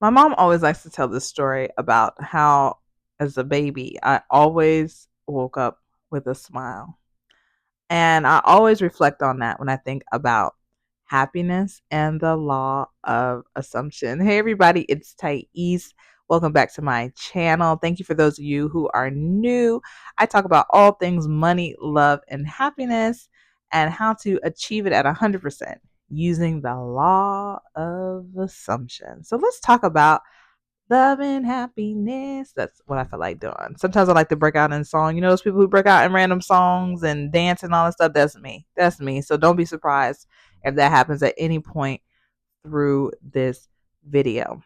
My mom always likes to tell this story about how, as a baby, I always woke up with a smile. And I always reflect on that when I think about happiness and the law of assumption. Hey, everybody, it's Thais. Welcome back to my channel. Thank you for those of you who are new. I talk about all things money, love, and happiness and how to achieve it at 100% using the law of assumption. So let's talk about love and happiness. That's what I feel like doing. Sometimes I like to break out in song. You know those people who break out in random songs and dance and all that stuff? That's me. That's me. So don't be surprised if that happens at any point through this video.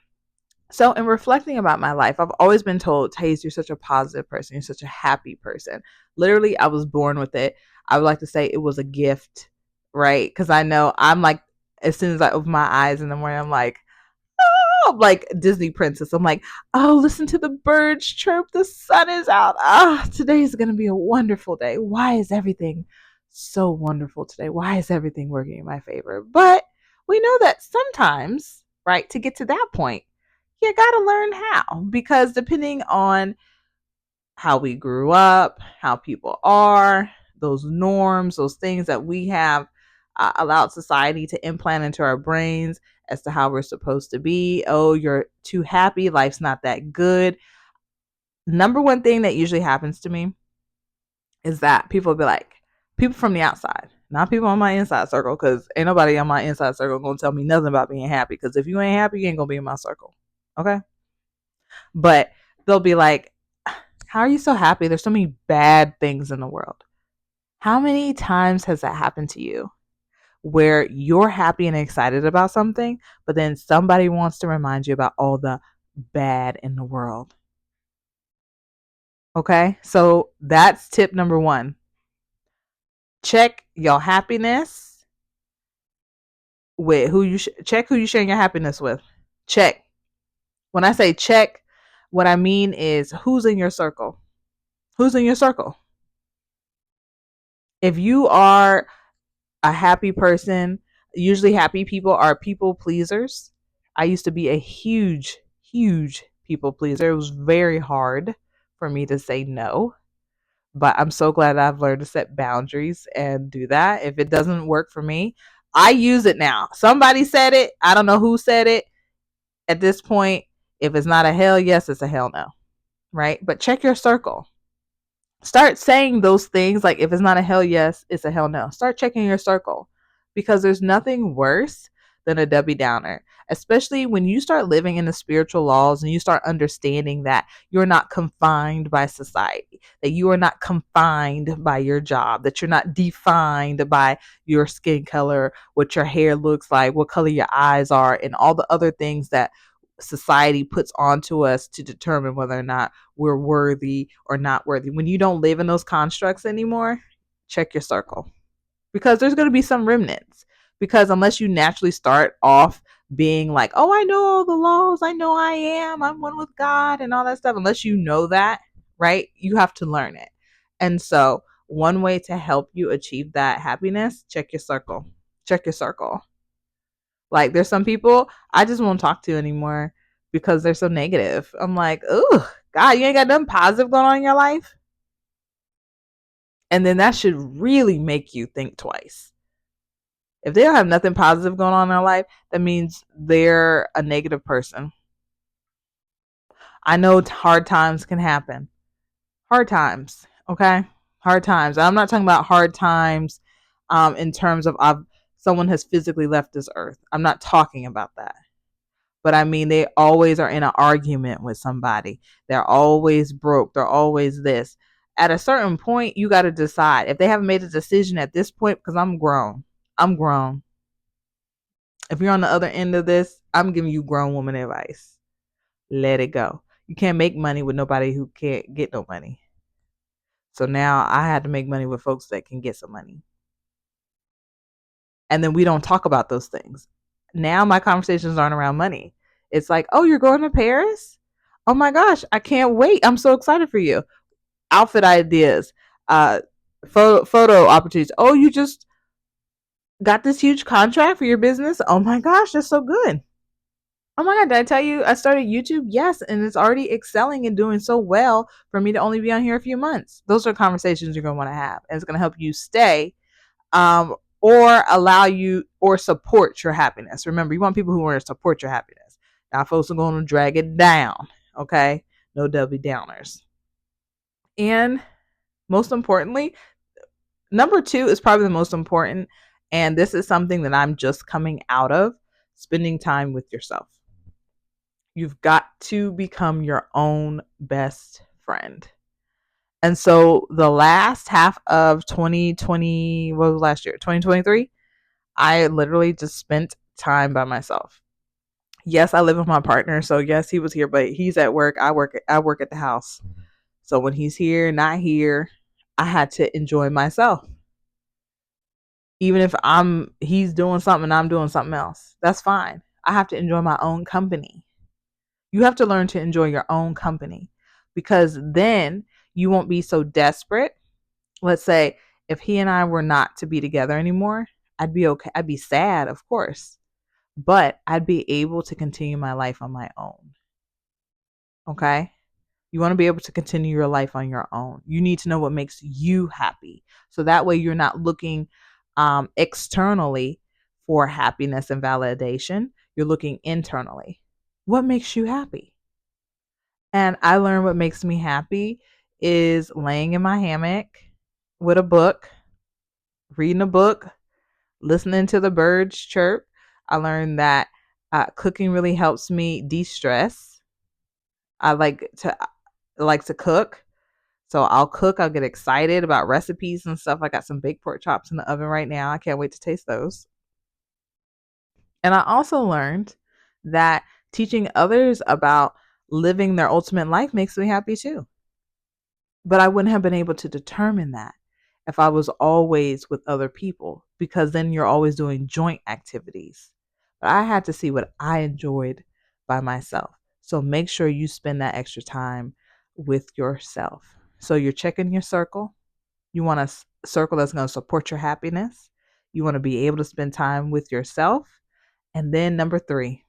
So, in reflecting about my life, I've always been told, Taze, you're such a positive person. You're such a happy person. Literally, I was born with it. I would like to say it was a gift, right? Because I know I'm like, as soon as I open my eyes in the morning, I'm like, like Disney princess. I'm like, oh, listen to the birds chirp. The sun is out. Today is going to be a wonderful day. Why is everything so wonderful today? Why is everything working in my favor? But we know that sometimes, right, to get to that point, you got to learn how, because depending on how we grew up, how people are, those norms, those things that we have allowed society to implant into our brains as to how we're supposed to be. Oh, you're too happy. Life's not that good. Number one thing that usually happens to me is that people will be like, people from the outside, not people on my inside circle, because ain't nobody on my inside circle going to tell me nothing about being happy. Because if you ain't happy, you ain't going to be in my circle. Okay. But they'll be like, how are you so happy? There's so many bad things in the world. How many times has that happened to you where you're happy and excited about something, but then somebody wants to remind you about all the bad in the world? Okay, so that's tip number one. Check your happiness with check who you sharing your happiness with. Check. When I say check, what I mean is who's in your circle. Who's in your circle? If you are a happy person, usually happy people are people pleasers. I used to be a huge people pleaser. It was very hard for me to say no, but I'm so glad I've learned to set boundaries and do that. If it doesn't work for me, I use it now. Somebody said it. I don't know who said it. At this point, if it's not a hell yes, it's a hell no, right? But check your circle. Start saying those things, like if it's not a hell yes, it's a hell no. Start checking your circle, because there's nothing worse than a Debbie Downer, especially when you start living in the spiritual laws and you start understanding that you're not confined by society, that you are not confined by your job, that you're not defined by your skin color, what your hair looks like, what color your eyes are, and all the other things that society puts onto us to determine whether or not we're worthy or not worthy. When you don't live in those constructs anymore, check your circle, because there's going to be some remnants. Because unless you naturally start off being like, oh, I know all the laws, I know I'm one with God and all that stuff, unless you know that, right, you have to learn it. And so one way to help you achieve that happiness, check your circle. Check your circle. Like there's some people I just won't talk to anymore because they're so negative. I'm like, oh God, you ain't got nothing positive going on in your life. And then that should really make you think twice. If they don't have nothing positive going on in their life, that means they're a negative person. I know hard times can happen. Hard times, okay? Hard times. I'm not talking about hard times in terms of someone has physically left this earth. I'm not talking about that. But I mean, they always are in an argument with somebody. They're always broke. They're always this. At a certain point, you got to decide. If they haven't made a decision at this point, because I'm grown. I'm grown. If you're on the other end of this, I'm giving you grown woman advice. Let it go. You can't make money with nobody who can't get no money. So now I had to make money with folks that can get some money. And then we don't talk about those things. Now my conversations aren't around money. It's like, oh, you're going to Paris? Oh my gosh, I can't wait. I'm so excited for you. Outfit ideas, photo opportunities. Oh, you just got this huge contract for your business? Oh my gosh, that's so good. Oh my God, did I tell you I started YouTube? Yes, and it's already excelling and doing so well for me to only be on here a few months. Those are conversations you're going to want to have, and it's going to help you stay or allow you or support your happiness. Remember, you want people who want to support your happiness. Now, folks are going to drag it down, okay? No Debbie Downers. And most importantly, number 2 is probably the most important, and this is something that I'm just coming out of: spending time with yourself. You've got to become your own best friend. And so the last half of 2020, what was last year? 2023, I literally just spent time by myself. Yes, I live with my partner, so yes, he was here, but he's at work. I work at the house. So when he's here, not here, I had to enjoy myself. Even if he's doing something and I'm doing something else, that's fine. I have to enjoy my own company. You have to learn to enjoy your own company, because then you won't be so desperate. Let's say if he and I were not to be together anymore, I'd be okay. I'd be sad, of course, but I'd be able to continue my life on my own. Okay? You want to be able to continue your life on your own. You need to know what makes you happy. So that way you're not looking externally for happiness and validation. You're looking internally. What makes you happy? And I learned what makes me happy is laying in my hammock with a book, reading a book, listening to the birds chirp. I learned that cooking really helps me de-stress. I like to cook. So I'll cook. I'll get excited about recipes and stuff. I got some baked pork chops in the oven right now. I can't wait to taste those. And I also learned that teaching others about living their ultimate life makes me happy too. But I wouldn't have been able to determine that if I was always with other people, because then you're always doing joint activities. But I had to see what I enjoyed by myself. So make sure you spend that extra time with yourself. So you're checking your circle. You want a circle that's going to support your happiness. You want to be able to spend time with yourself. And then number 3,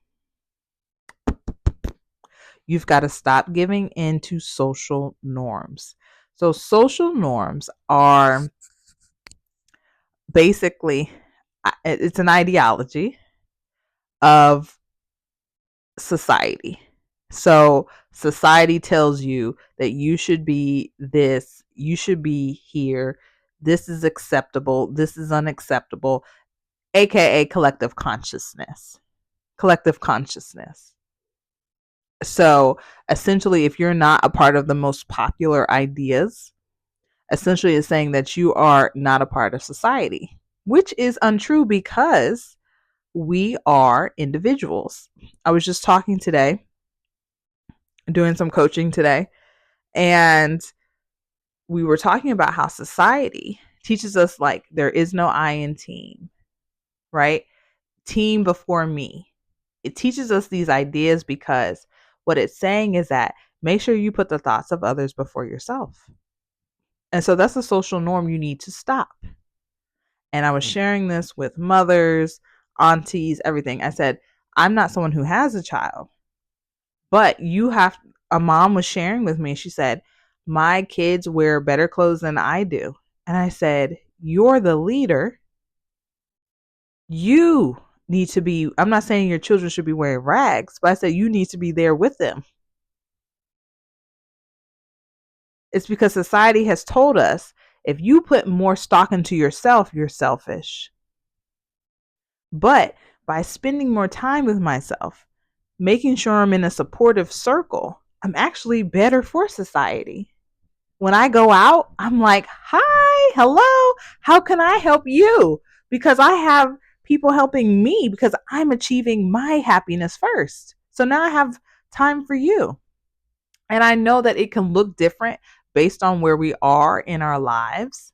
you've got to stop giving in to social norms. So social norms are basically, it's an ideology of society. So society tells you that you should be this, you should be here, this is acceptable, this is unacceptable, aka collective consciousness. Collective consciousness. So essentially, if you're not a part of the most popular ideas, essentially it's saying that you are not a part of society, which is untrue because we are individuals. I was just talking today, doing some coaching today, and we were talking about how society teaches us like there is no I in team, right? Team before me. It teaches us these ideas because what it's saying is that make sure you put the thoughts of others before yourself. And so that's a social norm you need to stop. And I was sharing this with mothers, aunties, everything. I said, I'm not someone who has a child, but a mom was sharing with me. She said, my kids wear better clothes than I do. And I said, you're the leader. You need to be, I'm not saying your children should be wearing rags, but I said you need to be there with them. It's because society has told us if you put more stock into yourself, you're selfish. But by spending more time with myself, making sure I'm in a supportive circle, I'm actually better for society. When I go out, I'm like, hi, hello, how can I help you? Because I have people helping me because I'm achieving my happiness first. So now I have time for you. And I know that it can look different based on where we are in our lives.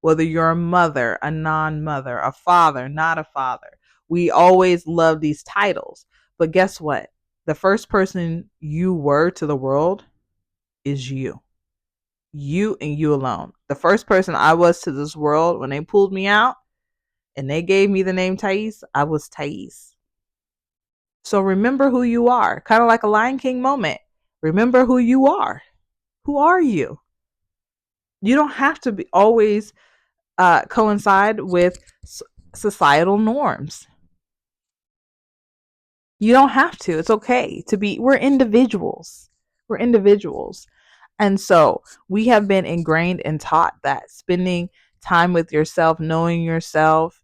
Whether you're a mother, a non-mother, a father, not a father. We always love these titles. But guess what? The first person you were to the world is you. You and you alone. The first person I was to this world when they pulled me out and they gave me the name Thais, I was Thais. So remember who you are. Kind of like a Lion King moment. Remember who you are. Who are you? You don't have to be always coincide with societal norms. You don't have to. It's okay to be. We're individuals. We're individuals. And so we have been ingrained and taught that spending time with yourself, knowing yourself,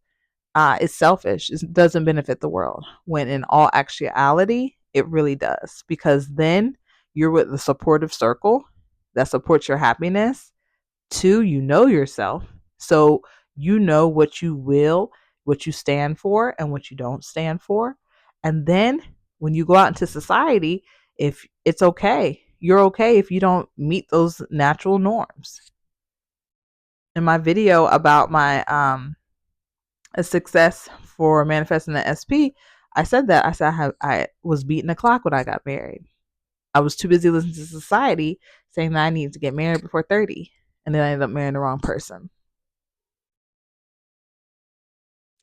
is selfish. It doesn't benefit the world. When in all actuality, it really does. Because then you're with the supportive circle that supports your happiness. Two, you know yourself. So you know what you will, what you stand for, and what you don't stand for. And then when you go out into society, if it's okay, you're okay if you don't meet those natural norms. In my video about my a success for manifesting the SP, I said that. I said I was beating the clock when I got married. I was too busy listening to society saying that I needed to get married before 30. And then I ended up marrying the wrong person.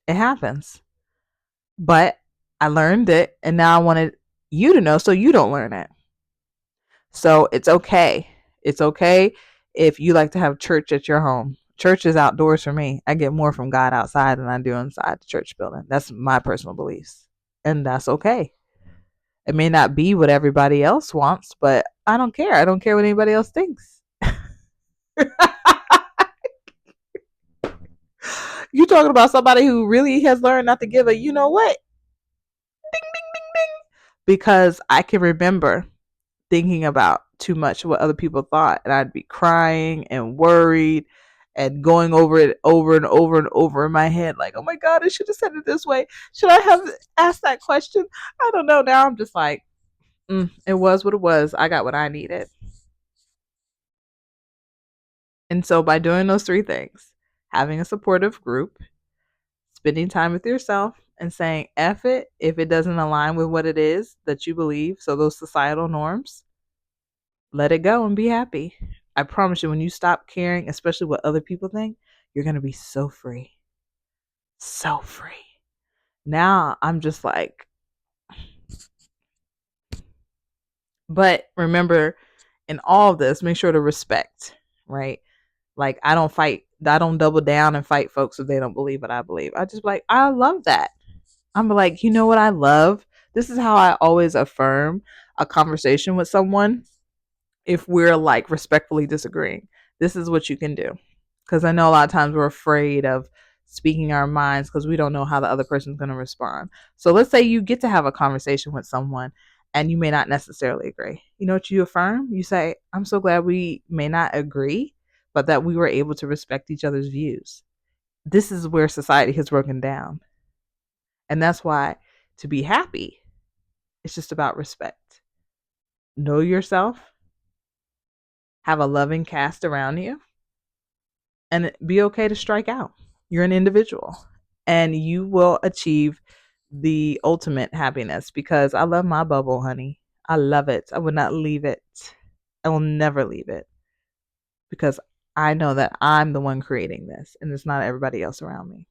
It happens. But I learned it, and now I wanted you to know so you don't learn it. So it's okay. It's okay if you like to have church at your home. Church is outdoors for me. I get more from God outside than I do inside the church building. That's my personal beliefs. And that's okay. It may not be what everybody else wants, but I don't care. I don't care what anybody else thinks. You talking about somebody who really has learned not to give a you know what? Ding, ding, ding, ding. Because I can remember thinking about too much what other people thought, and I'd be crying and worried and going over it over and over and over in my head, like, oh my God, I should have said it this way. Should I have asked that question? I don't know. Now I'm just like, it was what it was. I got what I needed. And so by doing those three things, having a supportive group, spending time with yourself, and saying F it if it doesn't align with what it is that you believe, so those societal norms, let it go and be happy. I promise you, when you stop caring, especially what other people think, you're going to be so free. So free. Now I'm just like, but remember, in all of this, make sure to respect, right? Like, I don't double down and fight folks if they don't believe what I believe. I just be like, I love that. I'm like, you know what I love? This is how I always affirm a conversation with someone if we're like respectfully disagreeing. This is what you can do. Because I know a lot of times we're afraid of speaking our minds because we don't know how the other person's going to respond. So let's say you get to have a conversation with someone and you may not necessarily agree. You know what you affirm? You say, I'm so glad we may not agree, but that we were able to respect each other's views. This is where society has broken down. And that's why to be happy, it's just about respect. Know yourself, have a loving cast around you, and be okay to strike out. You're an individual and you will achieve the ultimate happiness because I love my bubble, honey. I love it. I would not leave it. I will never leave it because I know that I'm the one creating this and it's not everybody else around me.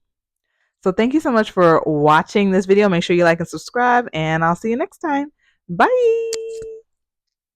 So thank you so much for watching this video. Make sure you like and subscribe, and I'll see you next time. Bye.